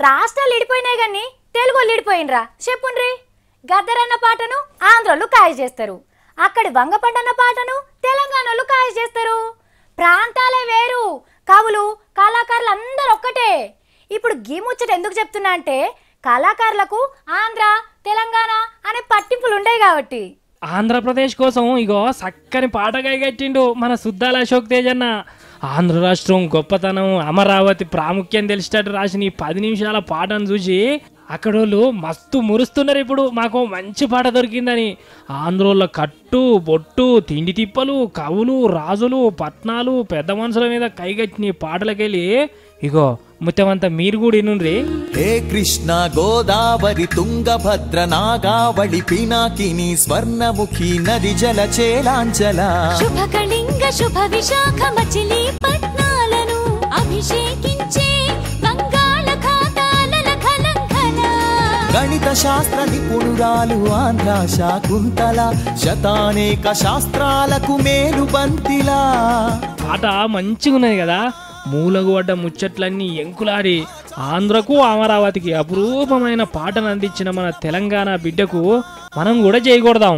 రాష్ట్రాలు ఇడిపోయినాయి కానీ తెలుగు ఇడిపోయినరా చెప్పుండ్రి. గద్దరన్న పాటను ఆంధ్రోళ్ళు కాయ చేస్తారు, అక్కడి వంగపండన్న పాటను తెలంగాణలో కాయ చేస్తారు. ప్రాంతాలే వేరు, కవులు కళాకారులు అందరు ఒక్కటే. ఇప్పుడు గీ ముచ్చట ఎందుకు చెప్తున్నా అంటే కళాకారులకు ఆంధ్ర తెలంగాణ అనే పట్టింపులు ఉండేవి కాబట్టి. ఆంధ్రప్రదేశ్ కోసం ఇగో చక్కని పాట కట్టిండు మన సుద్దాల అశోక్ తేజ్ అన్న. ఆంధ్ర రాష్ట్రం గొప్పతనం, అమరావతి ప్రాముఖ్యం తెలిసేటట్టు రాసిన ఈ 10 నిమిషాల పాటను చూసి అక్కడోళ్ళు మస్తు మురుస్తున్నారు. ఇప్పుడు మాకు మంచి పాట దొరికిందని. ఆంధ్రోళ్ళ కట్టు బొట్టు తిండి తిప్పలు కవులు రాజులు పట్నాలు పెద్ద మనుషుల మీద కైగట్టిన పాటలకెళ్ళి ఇగో ముత్యమంతా మీరు కూడా ఇనుండ్రి. హే కృష్ణ గోదావరి తుంగభద్ర నాగావళి పినాకిని స్వర్ణముఖి నది జల చేలాంచల శుభకళింగ శుభ విశాఖ మచిలీ పట్నాలను అభిషేకించే గణిత శాస్త్ర నిపుణురాలు ఆంధ్ర శాకుంతల శతానేక శాస్త్రాలకు మేలు బంతిలా. పాట మంచిగా ఉన్నది కదా. మూలకు పడ్డ ముచ్చట్లన్నీ ఎంకులాడి ఆంధ్రకు అమరావతికి అపురూపమైన పాటను అందించిన మన తెలంగాణ బిడ్డకు మనం కూడా చేయకూడదాం.